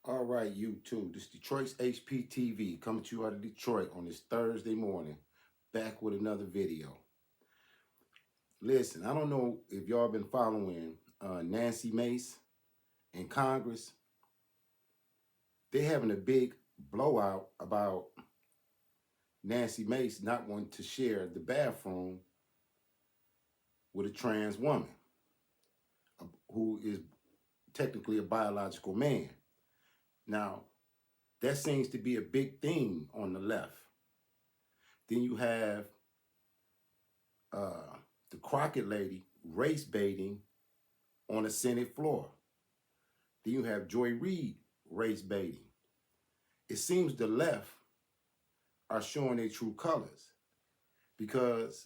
All right, you too. This Detroit's HPTV coming to you out of Detroit on this Thursday morning, back with another video. Listen, I don't know if y'all been following Nancy Mace in Congress. They having a big blowout about Nancy Mace not wanting to share the bathroom with a trans woman who is technically a biological man. Now, that seems to be a big thing on the left. Then you have uh, the Crockett lady race baiting on the Senate floor. Then you have Reid race baiting. It seems the left are showing their true colors because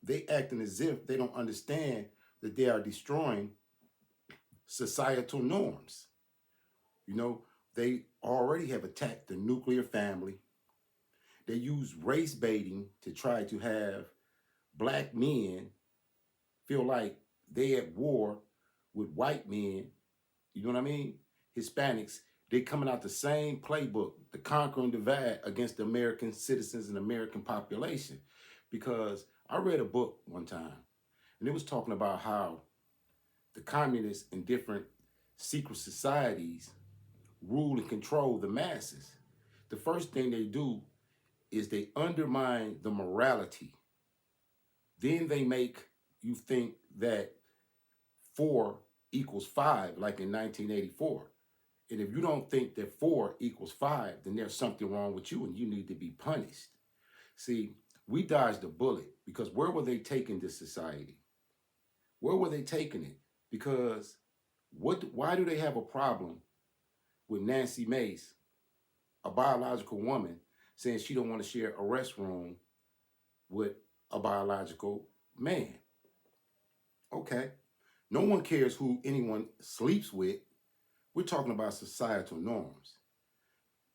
they acting as if they don't understand that they are destroying societal norms. You know, they already have attacked the nuclear family. They use race baiting to try to have black men feel like they at war with white men. You know what I mean? Hispanics, they coming out the same playbook, the conquering divide against the American citizens and American population. Because I read a book one time, and it was talking about how the communists in different secret societies rule and control the masses. The first thing they do is they undermine the morality. Then they make you think that 4 equals 5, like in 1984. And if you don't think that 4 equals 5, then there's something wrong with you and you need to be punished. See, we dodged a bullet because where were they taking this society? Where were they taking it? Because why do they have a problem with Nancy Mace, a biological woman, saying she don't want to share a restroom with a biological man? Okay. No one cares who anyone sleeps with. We're talking about societal norms.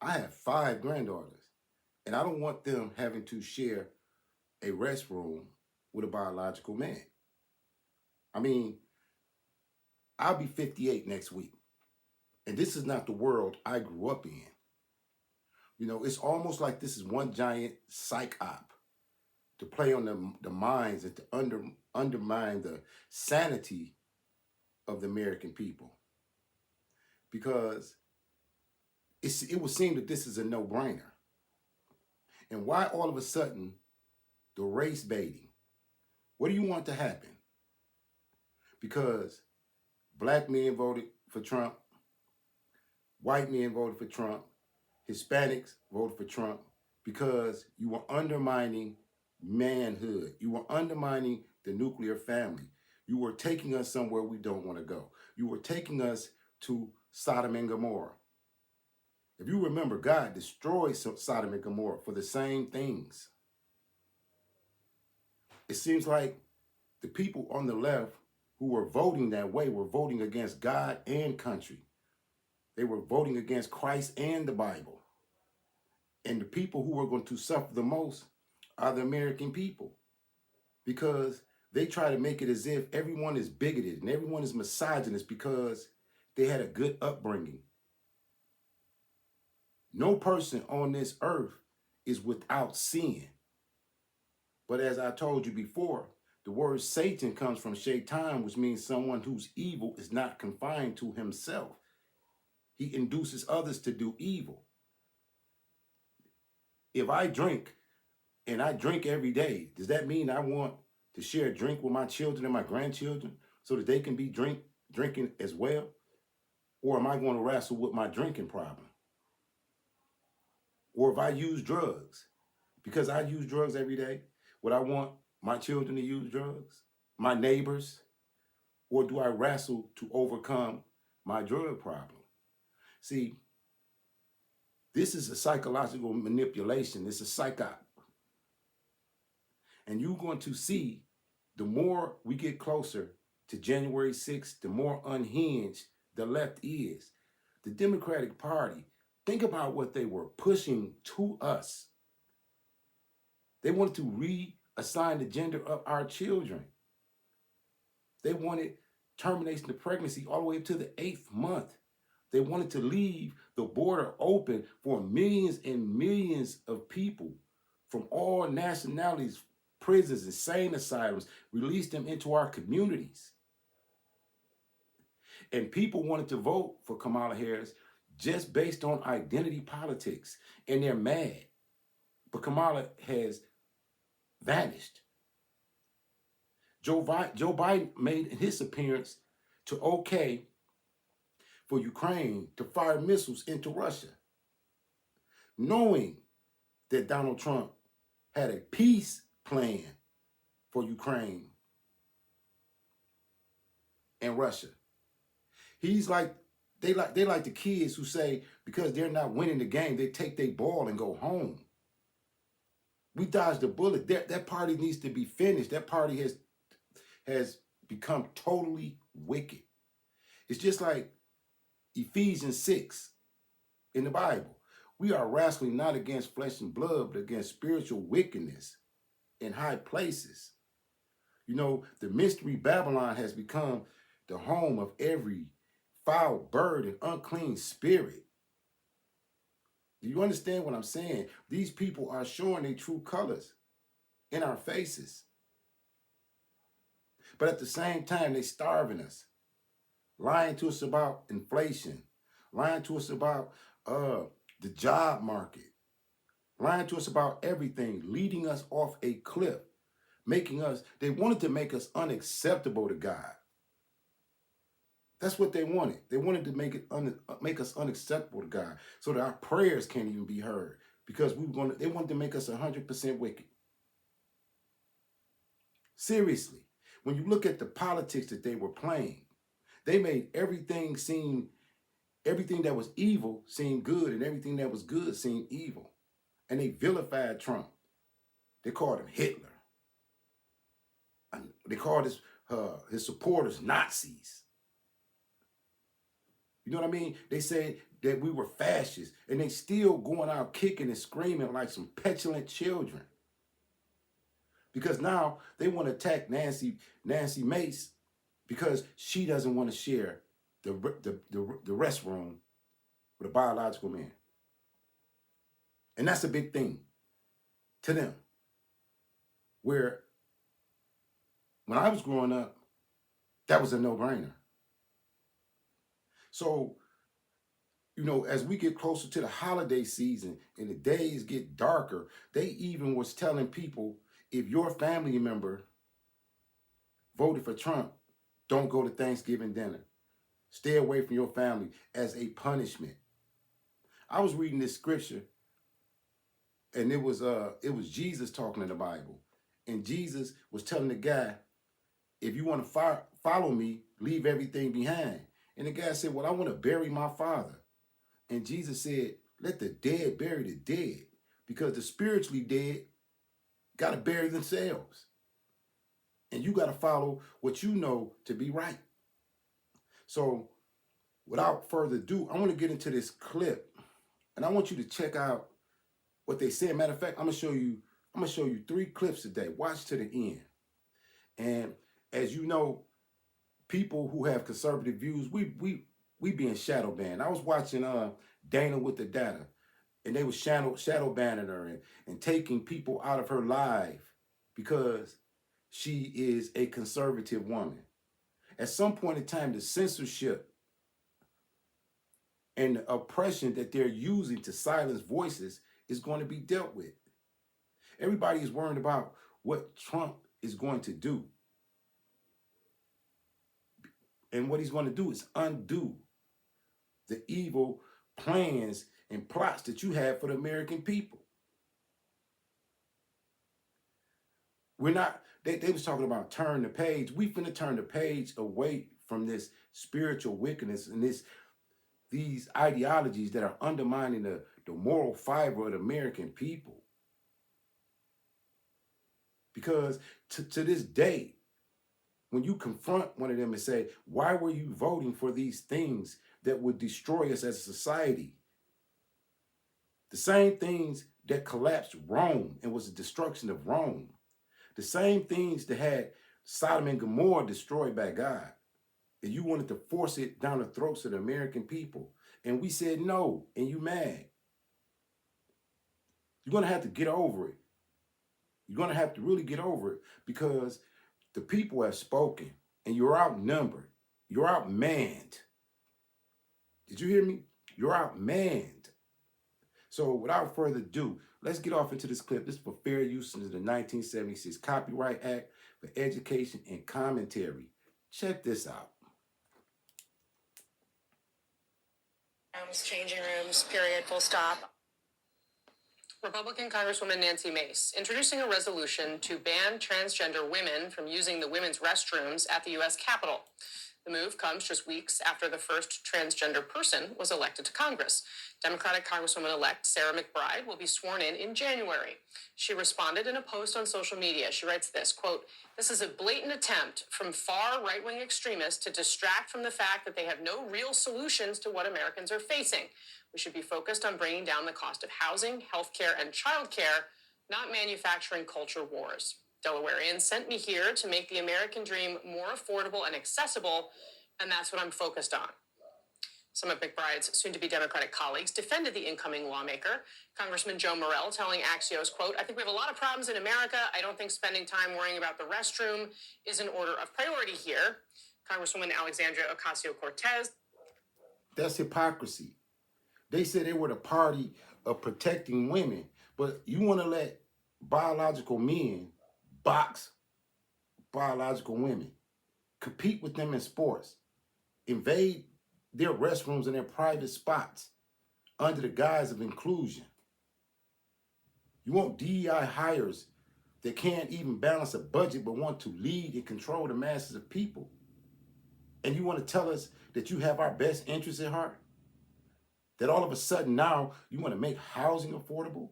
I have 5 granddaughters, and I don't want them having to share a restroom with a biological man. I mean, I'll be 58 next week, and this is not the world I grew up in. You know, it's almost like this is one giant psych op to play on the minds and to undermine the sanity of the American people. Because it would seem that this is a no-brainer. And why all of a sudden the race baiting? What do you want to happen? Because black men voted for Trump, white men voted for Trump, Hispanics voted for Trump because you were undermining manhood. You were undermining the nuclear family. You were taking us somewhere we don't want to go. You were taking us to Sodom and Gomorrah. If you remember, God destroyed Sodom and Gomorrah for the same things. It seems like the people on the left who were voting that way were voting against God and country. They were voting against Christ and the Bible. And the people who are going to suffer the most are the American people, because they try to make it as if everyone is bigoted and everyone is misogynist because they had a good upbringing. No person on this earth is without sin. But as I told you before, the word Satan comes from shaitan, which means someone whose evil is not confined to himself. He induces others to do evil. If I drink, and I drink every day, does that mean I want to share a drink with my children and my grandchildren so that they can be drinking as well? Or am I going to wrestle with my drinking problem? Or if I use drugs, because I use drugs every day, would I want my children to use drugs? My neighbors? Or do I wrestle to overcome my drug problem? See, this is a psychological manipulation. It's a psyop. And you're going to see the more we get closer to January 6th, the more unhinged the left is. The Democratic Party, think about what they were pushing to us. They wanted to reassign the gender of our children. They wanted termination of pregnancy all the way up to the 8th month. They wanted to leave the border open for millions and millions of people from all nationalities, prisons, insane asylums, release them into our communities. And people wanted to vote for Kamala Harris just based on identity politics. And they're mad. But Kamala has vanished. Joe Biden made his appearance to okay for Ukraine to fire missiles into Russia, knowing that Donald Trump had a peace plan for Ukraine and Russia. He's like they like the kids who say because they're not winning the game, they take their ball and go home. We dodged a bullet. That party needs to be finished. That party has become totally wicked. It's just like Ephesians 6 in the Bible. We are wrestling not against flesh and blood, but against spiritual wickedness in high places. You know, the mystery Babylon has become the home of every foul bird and unclean spirit. Do you understand what I'm saying? These people are showing their true colors in our faces. But at the same time, they're starving us, lying to us about inflation, lying to us about the job market, lying to us about everything, leading us off a cliff, they wanted to make us unacceptable to God. That's what they wanted. They wanted to make us unacceptable to God so that our prayers can't even be heard because they wanted to make us 100% wicked. Seriously, when you look at the politics that they were playing, they made everything that was evil seem good and everything that was good seem evil. And they vilified Trump. They called him Hitler. And they called his supporters Nazis. You know what I mean? They said that we were fascists, and they still going out kicking and screaming like some petulant children. Because now they want to attack Nancy Mace because she doesn't want to share the restroom with a biological man. And that's a big thing to them. Where when I was growing up, that was a no-brainer. So, you know, as we get closer to the holiday season and the days get darker, they even was telling people, if your family member voted for Trump, don't go to Thanksgiving dinner. Stay away from your family as a punishment. I was reading this scripture, and it was Jesus talking in the Bible. And Jesus was telling the guy, if you want to follow me, leave everything behind. And the guy said, well, I want to bury my father. And Jesus said, let the dead bury the dead, because the spiritually dead got to bury themselves. And you got to follow what you know to be right. So without further ado, I want to get into this clip, and I want you to check out what they said. Matter of fact, I'm gonna show you 3 clips today. Watch to the end. And as you know, people who have conservative views, we being shadow banned. I was watching Dana with the Data, and they was shadow banning her and taking people out of her life because she is a conservative woman. At some point in time, the censorship and the oppression that they're using to silence voices is going to be dealt with. Everybody is worried about what Trump is going to do. And what he's going to do is undo the evil plans and plots that you have for the American people. We're not, they was talking about turn the page. We finna turn the page away from this spiritual wickedness and these ideologies that are undermining the moral fiber of the American people. Because to this day, when you confront one of them and say, why were you voting for these things that would destroy us as a society? The same things that collapsed Rome and was the destruction of Rome. The same things that had Sodom and Gomorrah destroyed by God. And you wanted to force it down the throats of the American people. And we said no, and you mad. You're going to have to get over it. You're going to have to really get over it because the people have spoken and you're outnumbered. You're outmanned. Did you hear me? You're outmanned. So without further ado, let's get off into this clip. This is for fair use under the 1976 Copyright Act for Education and Commentary. Check this out. Changing rooms, period, full stop. Republican Congresswoman Nancy Mace introducing a resolution to ban transgender women from using the women's restrooms at the U.S. Capitol. The move comes just weeks after the first transgender person was elected to Congress. Democratic Congresswoman-elect Sarah McBride will be sworn in January. She responded in a post on social media. She writes this, quote, "This is a blatant attempt from far right-wing extremists to distract from the fact that they have no real solutions to what Americans are facing. We should be focused on bringing down the cost of housing, healthcare, and childcare, not manufacturing culture wars. Delawareans sent me here to make the American dream more affordable and accessible, and that's what I'm focused on." Some of McBride's soon-to-be Democratic colleagues defended the incoming lawmaker. Congressman Joe Morrell telling Axios, quote, "I think we have a lot of problems in America. I don't think spending time worrying about the restroom is an order of priority here." Congresswoman Alexandria Ocasio-Cortez. That's hypocrisy. They said they were the party of protecting women, but you want to let biological men box biological women, compete with them in sports, invade their restrooms and their private spots under the guise of inclusion. You want DEI hires that can't even balance a budget but want to lead and control the masses of people. And you want to tell us that you have our best interests at heart? That all of a sudden now you want to make housing affordable?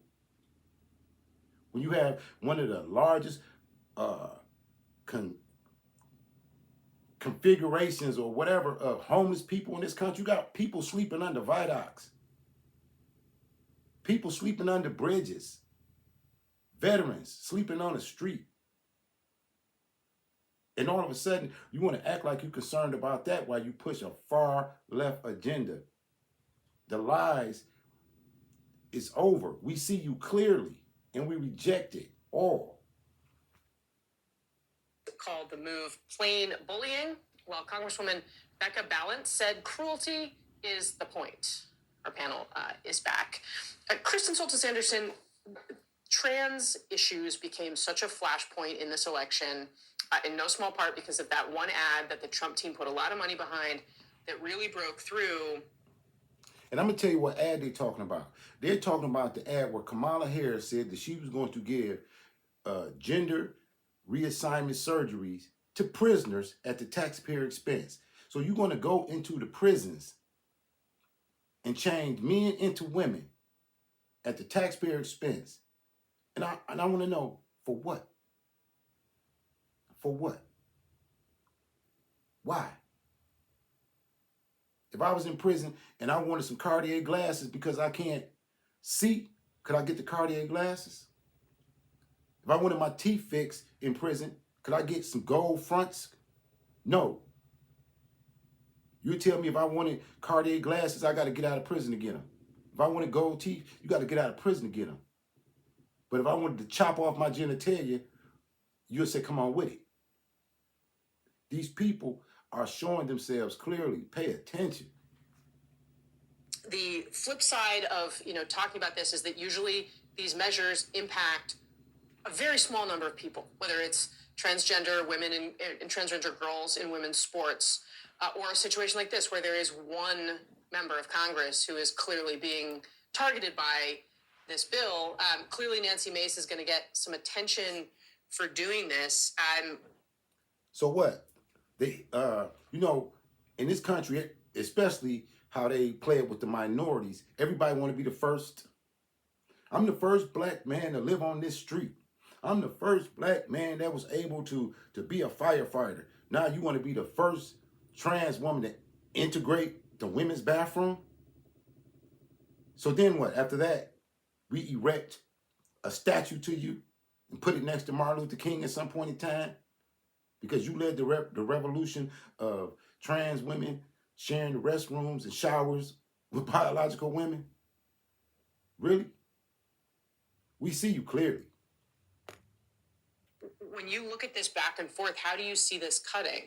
When you have one of the largest configurations or whatever of homeless people in this country, you got people sleeping under viaducts, people sleeping under bridges, veterans sleeping on the street. And all of a sudden, you want to act like you're concerned about that while you push a far left agenda. The lies is over. We see you clearly, and we reject it all. Called the move plain bullying, while Congresswoman Becca Balint said cruelty is the point. Our panel is back. Kristen Soltis Anderson, trans issues became such a flashpoint in this election, in no small part because of that one ad that the Trump team put a lot of money behind that really broke through. And I'm going to tell you what ad they're talking about. They're talking about the ad where Kamala Harris said that she was going to give gender reassignment surgeries to prisoners at the taxpayer expense. So you're going to go into the prisons and change men into women at the taxpayer expense. And I want to know, for what? For what? Why? If I was in prison and I wanted some Cartier glasses because I can't see, could I get the Cartier glasses? If I wanted my teeth fixed in prison, could I get some gold fronts? No. You tell me if I wanted Cartier glasses, I got to get out of prison to get them. If I wanted gold teeth, you got to get out of prison to get them. But if I wanted to chop off my genitalia, you'll say, come on with it. These people are showing themselves clearly. Pay attention. The flip side of, talking about this is that usually these measures impact a very small number of people, whether it's transgender women and transgender girls in women's sports, or a situation like this where there is one member of Congress who is clearly being targeted by this bill. Clearly, Nancy Mace is going to get some attention for doing this. So what? They, in this country, especially how they play it with the minorities, everybody want to be the first. I'm the first black man to live on this street. I'm the first black man that was able to be a firefighter. Now you want to be the first trans woman to integrate the women's bathroom? So then what? After that, we erect a statue to you and put it next to Martin Luther King at some point in time because you led the revolution of trans women sharing the restrooms and showers with biological women? Really? We see you clearly. When you look at this back and forth, how do you see this cutting?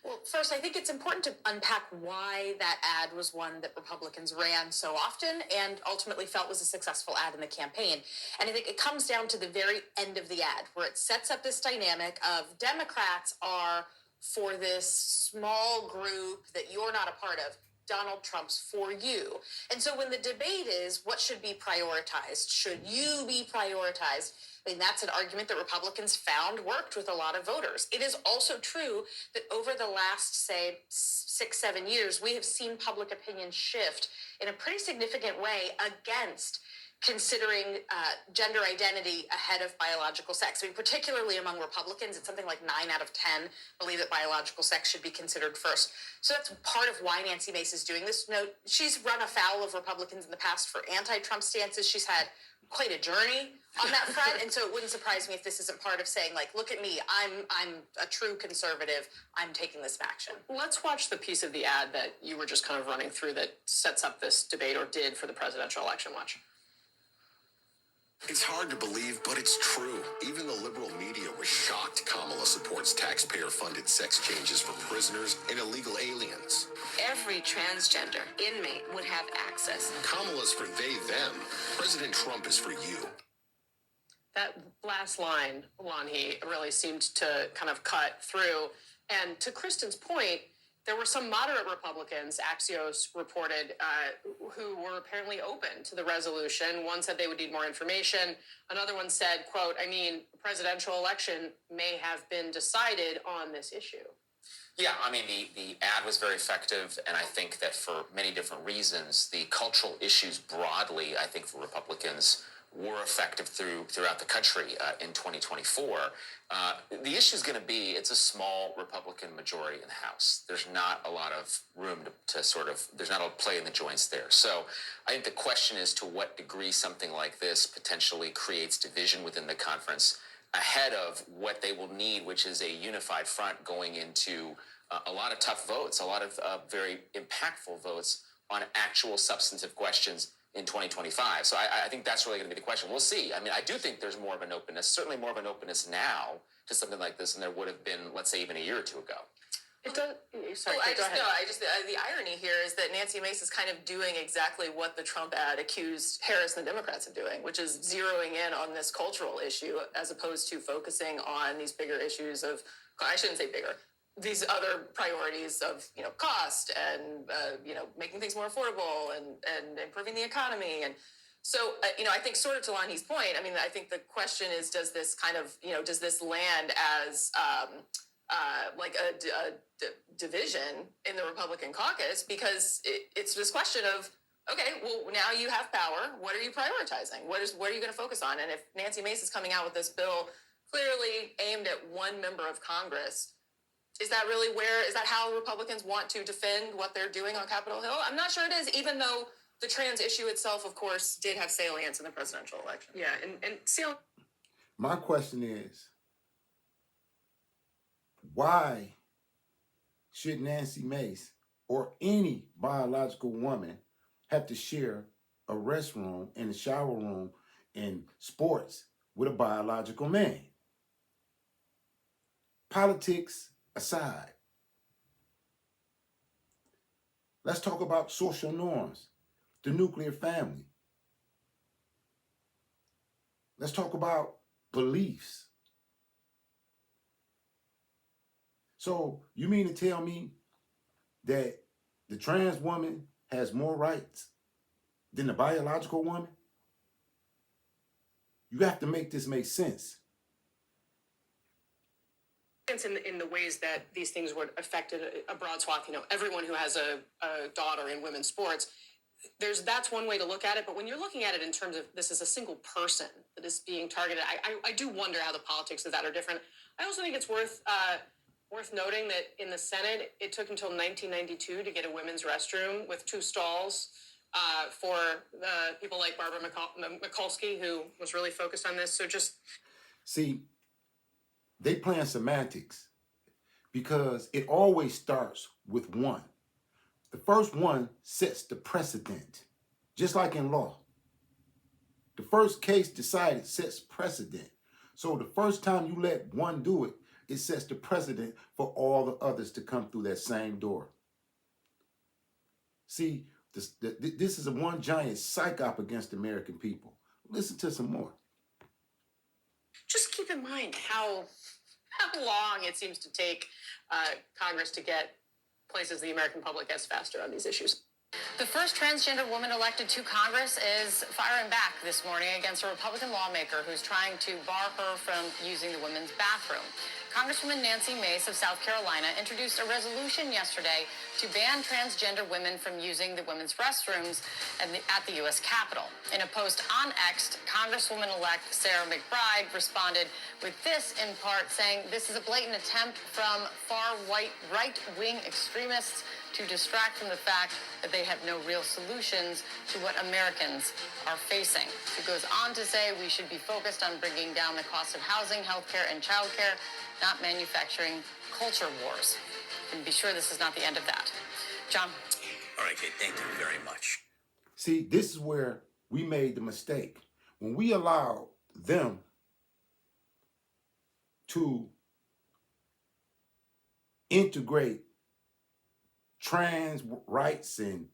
Well, first, I think it's important to unpack why that ad was one that Republicans ran so often and ultimately felt was a successful ad in the campaign. And I think it comes down to the very end of the ad, where it sets up this dynamic of Democrats are for this small group that you're not a part of. Donald Trump's for you. And so when the debate is what should be prioritized, should you be prioritized? I mean, that's an argument that Republicans found worked with a lot of voters. It is also true that over the last, say, 6-7 years, we have seen public opinion shift in a pretty significant way against considering gender identity ahead of biological sex. I mean, particularly among Republicans, it's something like 9 out of 10 believe that biological sex should be considered first. So that's part of why Nancy Mace is doing this. No, she's run afoul of Republicans in the past for anti-Trump stances. She's had quite a journey on that front, and so it wouldn't surprise me if this isn't part of saying, like, look at me, I'm a true conservative, I'm taking this action. Let's watch the piece of the ad that you were just kind of running through that sets up this debate, or did, for the presidential election. Watch. It's hard to believe, but it's true. Even the liberal media was shocked Kamala supports taxpayer-funded sex changes for prisoners and illegal aliens. Every transgender inmate would have access. Kamala's for they, them. President Trump is for you. That last line, Lanhi, really seemed to kind of cut through. And to Kristen's point, there were some moderate Republicans, Axios reported, who were apparently open to the resolution. One said they would need more information. Another one said, quote, I mean, the presidential election may have been decided on this issue. Yeah, I mean, the ad was very effective, and I think that for many different reasons, the cultural issues broadly, I think for Republicans, were effective throughout the country in 2024. The issue is going to be, it's a small Republican majority in the House. There's not a lot of room to sort of, there's not a play in the joints there. So I think the question is to what degree something like this potentially creates division within the conference ahead of what they will need, which is a unified front going into a lot of tough votes, a lot of very impactful votes on actual substantive questions in 2025. So I think that's really going to be the question. We'll see. I mean, I do think there's more of an openness, certainly more of an openness now to something like this than there would have been, let's say, even a year or two ago. It does. Sorry, Well, go ahead. the irony here is that Nancy Mace is kind of doing exactly what the Trump ad accused Harris and the Democrats of doing, which is zeroing in on this cultural issue as opposed to focusing on these bigger issues of, I shouldn't say bigger, these other priorities of, cost and, making things more affordable and improving the economy. And so, I think sort of to Lanhi's point, I mean, I think the question is, does this kind of, does this land as like a division in the Republican caucus? Because it's this question of, okay, well, now you have power. What are you prioritizing? What are you going to focus on? And if Nancy Mace is coming out with this bill clearly aimed at one member of Congress, is that how Republicans want to defend what they're doing on Capitol Hill? I'm not sure it is, even though the trans issue itself, of course, did have salience in the presidential election. Yeah, and My question is, why should Nancy Mace or any biological woman have to share a restroom and a shower room and sports with a biological man? Politics aside, let's talk about social norms, the nuclear family. Let's talk about beliefs. So you mean to tell me that the trans woman has more rights than the biological woman? You have to make this make sense. in the ways that these things would affect a broad swath, everyone who has a daughter in women's sports, that's one way to look at it. But when you're looking at it in terms of this is a single person that is being targeted, I do wonder how the politics of that are different. I also think it's worth noting that in the Senate, it took until 1992 to get a women's restroom with 2 stalls for people like Barbara Mikulski, who was really focused on this. So just see, they playing semantics because it always starts with one. The first one sets the precedent, just like in law. The first case decided sets precedent. So the first time you let one do it, it sets the precedent for all the others to come through that same door. See, this is a one giant psyop against the American people. Listen to some more. Just keep in mind how long it seems to take Congress to get places the American public has faster on these issues. The first transgender woman elected to Congress is firing back this morning against a Republican lawmaker who's trying to bar her from using the women's bathroom. Congresswoman Nancy Mace of South Carolina introduced a resolution yesterday to ban transgender women from using the women's restrooms at the U.S. Capitol. In a post on X, Congresswoman-elect Sarah McBride responded with this in part, saying this is a blatant attempt from right-wing extremists to distract from the fact that they have no real solutions to what Americans are facing. It goes on to say we should be focused on bringing down the cost of housing, healthcare, and childcare, not manufacturing culture wars. And be sure this is not the end of that. John? All right, Kate, thank you very much. See, this is where we made the mistake. When we allowed them to integrate trans rights and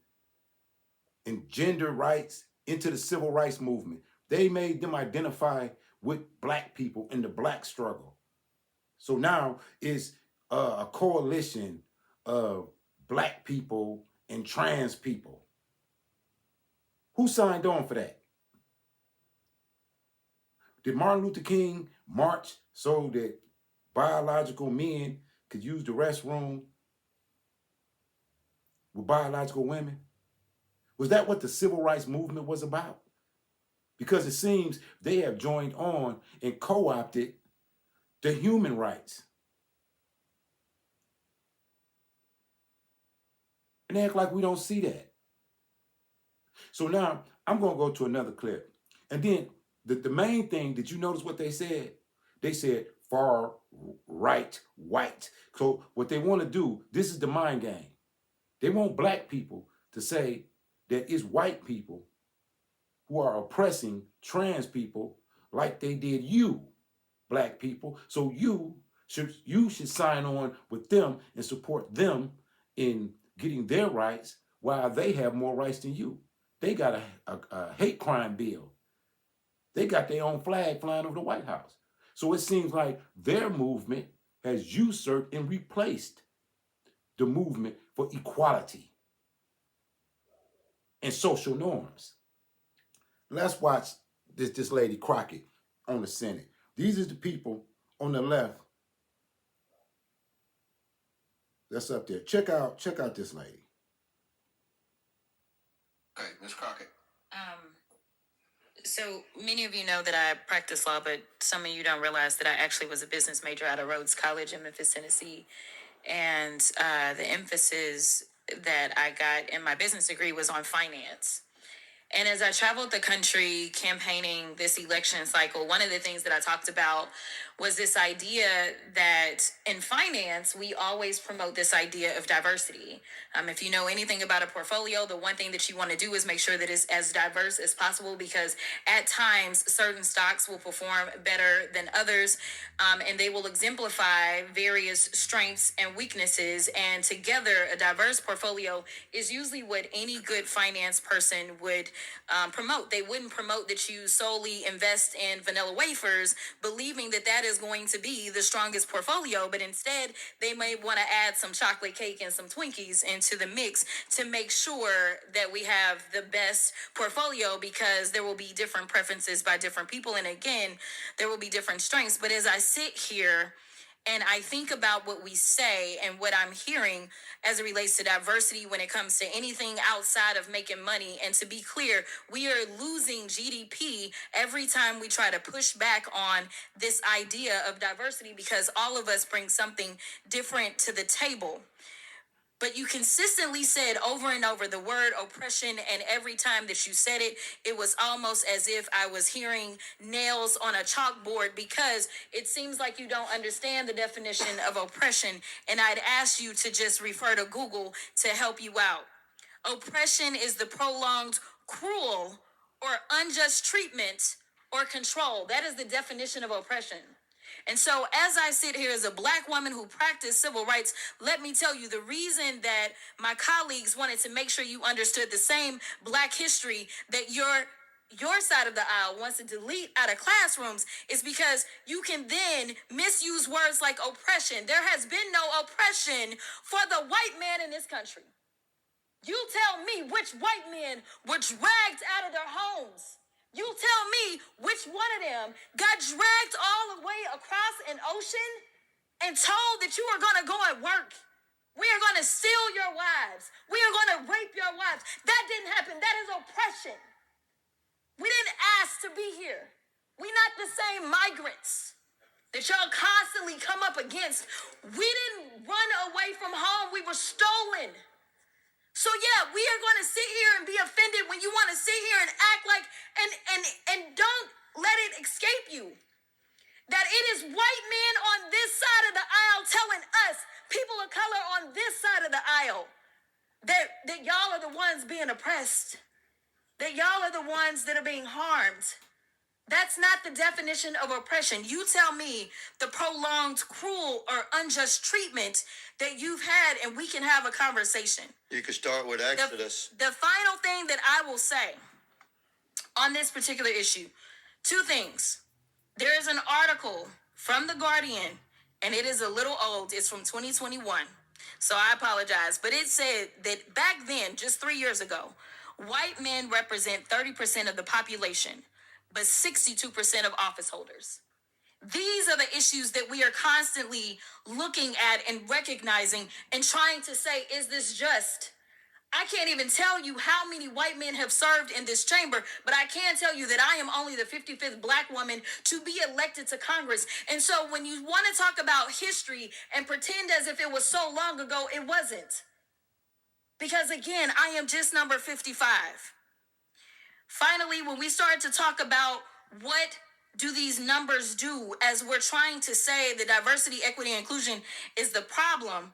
gender rights into the civil rights movement, they made them identify with black people in the black struggle. So now it's a coalition of black people and trans people. Who signed on for that? Did Martin Luther King march so that biological men could use the restroom with biological women? Was that what the civil rights movement was about? Because it seems they have joined on and co-opted the human rights. And they act like we don't see that. So now I'm going to go to another clip. And then the main thing, did you notice what they said? They said far right white. So what they want to do, this is the mind game. They want black people to say that it's white people who are oppressing trans people like they did you, black people. So you should sign on with them and support them in getting their rights while they have more rights than you. They got a hate crime bill. They got their own flag flying over the White House. So it seems like their movement has usurped and replaced the movement for equality and social norms. Let's watch this lady Crockett on the Senate. These are the people on the left that's up there. Check out this lady. Okay, Ms. Crockett. So many of you know that I practice law, but some of you don't realize that I actually was a business major out of Rhodes College in Memphis, Tennessee. And the emphasis that I got in my business degree was on finance. And as I traveled the country campaigning this election cycle, one of the things that I talked about was this idea that in finance, we always promote this idea of diversity. If you know anything about a portfolio, the one thing that you want to do is make sure that it's as diverse as possible, because at times certain stocks will perform better than others, and they will exemplify various strengths and weaknesses. And together, a diverse portfolio is usually what any good finance person would promote. They wouldn't promote that you solely invest in vanilla wafers, believing that that is going to be the strongest portfolio, but instead they may want to add some chocolate cake and some Twinkies into the mix to make sure that we have the best portfolio, because there will be different preferences by different people, and again, there will be different strengths. But as I sit here and I think about what we say and what I'm hearing as it relates to diversity when it comes to anything outside of making money. And to be clear, we are losing GDP every time we try to push back on this idea of diversity, because all of us bring something different to the table. But you consistently said over and over the word oppression, and every time that you said it, it was almost as if I was hearing nails on a chalkboard, because it seems like you don't understand the definition of oppression, and I'd ask you to just refer to Google to help you out. Oppression is the prolonged, cruel, or unjust treatment or control. That is the definition of oppression. And so, as I sit here as a Black woman who practiced civil rights, let me tell you the reason that my colleagues wanted to make sure you understood the same Black history that your side of the aisle wants to delete out of classrooms is because you can then misuse words like oppression. There has been no oppression for the white man in this country. You tell me which white men were dragged out of their homes. You tell me which one of them got dragged all the way across an ocean and told that you are going to go and work. We are going to steal your wives. We are going to rape your wives. That didn't happen. That is oppression. We didn't ask to be here. We're not the same migrants that y'all constantly come up against. We didn't run away from home. We were stolen. So yeah, we are going to sit here and be offended when you want to sit here and act like, and don't let it escape you that it is white men on this side of the aisle telling us, people of color on this side of the aisle, that y'all are the ones being oppressed, that y'all are the ones that are being harmed. That's not the definition of oppression. You tell me the prolonged, cruel, or unjust treatment that you've had, and we can have a conversation. You can start with Exodus. The final thing that I will say on this particular issue, two things. There is an article from The Guardian, and it is a little old. It's from 2021. So I apologize. But it said that back then, just 3 years ago, white men represent 30% of the population, but 62% of office holders. These are the issues that we are constantly looking at and recognizing and trying to say, is this just? I can't even tell you how many white men have served in this chamber, but I can tell you that I am only the 55th Black woman to be elected to Congress. And so when you want to talk about history and pretend as if it was so long ago, it wasn't. Because again, I am just number 55. Finally, when we start to talk about what do these numbers do as we're trying to say that diversity, equity, and inclusion is the problem,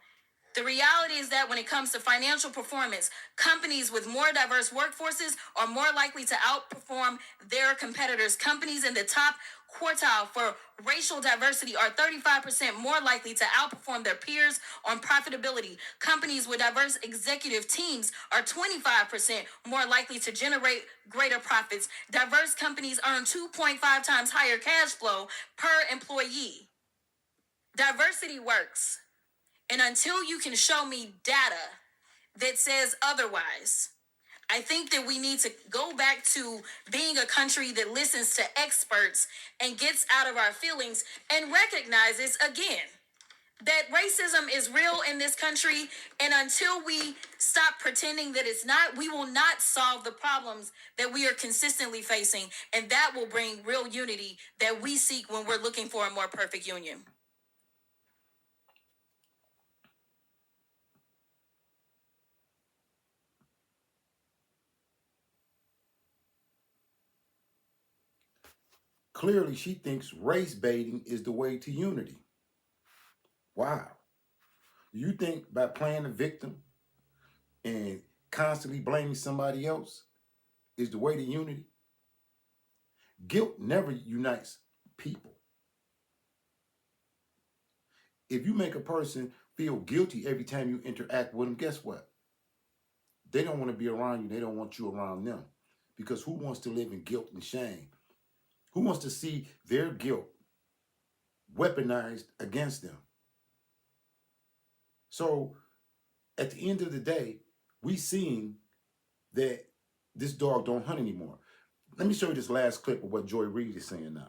the reality is that when it comes to financial performance, companies with more diverse workforces are more likely to outperform their competitors. Companies in the top quartile for racial diversity are 35% more likely to outperform their peers on profitability. Companies with diverse executive teams are 25% more likely to generate greater profits. Diverse companies earn 2.5 times higher cash flow per employee. Diversity works. And until you can show me data that says otherwise, I think that we need to go back to being a country that listens to experts and gets out of our feelings and recognizes again that racism is real in this country. And until we stop pretending that it's not, we will not solve the problems that we are consistently facing. And that will bring real unity that we seek when we're looking for a more perfect union. Clearly, she thinks race baiting is the way to unity. Wow. You think by playing the victim and constantly blaming somebody else is the way to unity? Guilt never unites people. If you make a person feel guilty every time you interact with them, guess what? They don't want to be around you. They don't want you around them. Because who wants to live in guilt and shame? Who wants to see their guilt weaponized against them? So at the end of the day, we seen that this dog don't hunt anymore. Let me show you this last clip of what Joy Reid is saying now.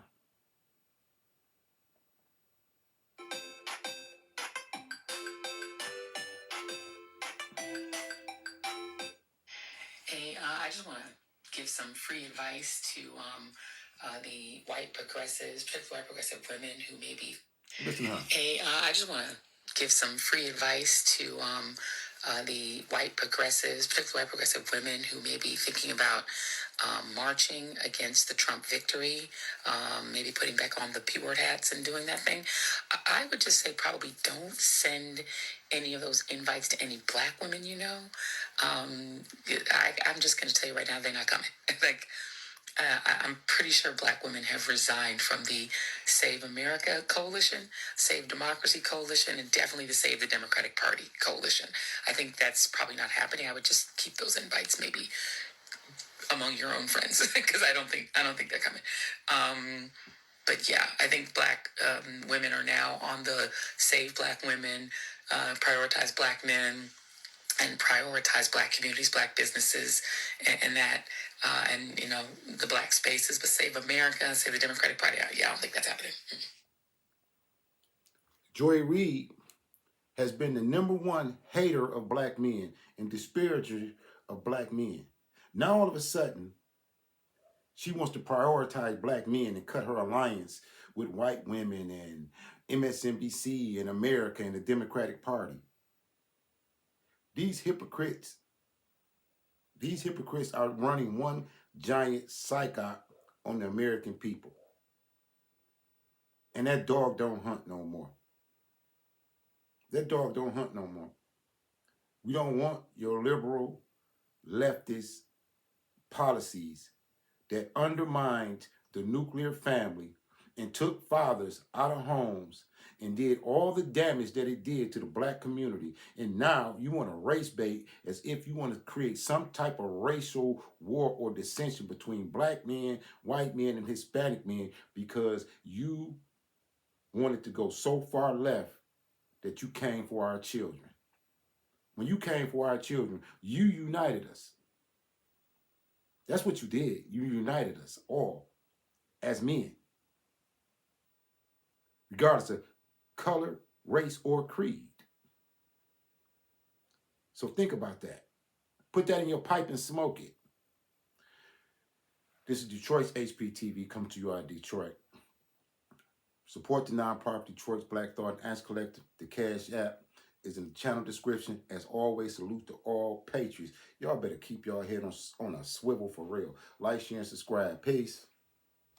Hey, I just want to give some free advice to the white progressives, particularly white progressive women who may be. Listen to her. Hey, I just want to give some free advice to the white progressives, particularly white progressive women who may be thinking about marching against the Trump victory, maybe putting back on the P-word hats and doing that thing. I would just say probably don't send any of those invites to any black women you know. I'm just going to tell you right now, they're not coming. Like, I'm pretty sure black women have resigned from the Save America Coalition, Save Democracy Coalition, and definitely the Save the Democratic Party Coalition. I think that's probably not happening. I would just keep those invites maybe among your own friends because I don't think they're coming. But yeah, I think black women are now on the Save Black Women, Prioritize Black Men, and prioritize black communities, black businesses, and that, and you know, the black spaces. But Save America, Save the Democratic Party. Yeah, I don't think that's happening. Joy Reid has been the #1 hater of black men and disparager of black men. Now all of a sudden, she wants to prioritize black men and cut her alliance with white women and MSNBC and America and the Democratic Party. These hypocrites are running one giant psyop on the American people. And that dog don't hunt no more. That dog don't hunt no more. We don't want your liberal leftist policies that undermined the nuclear family and took fathers out of homes and did all the damage that it did to the black community. And now you want to race bait as if you want to create some type of racial war or dissension between black men, white men, and Hispanic men because you wanted to go so far left that you came for our children. When you came for our children, you united us. That's what you did. You united us all as men, regardless of color, race, or creed. So think about that. Put that in your pipe and smoke it. This is Detroit's HPTV coming to you out of Detroit. Support the nonprofit Detroit's Black Thought and Ask Collective. The Cash App is in the channel description. As always, salute to all patriots. Y'all better keep y'all head on a swivel for real. Like, share, and subscribe. Peace.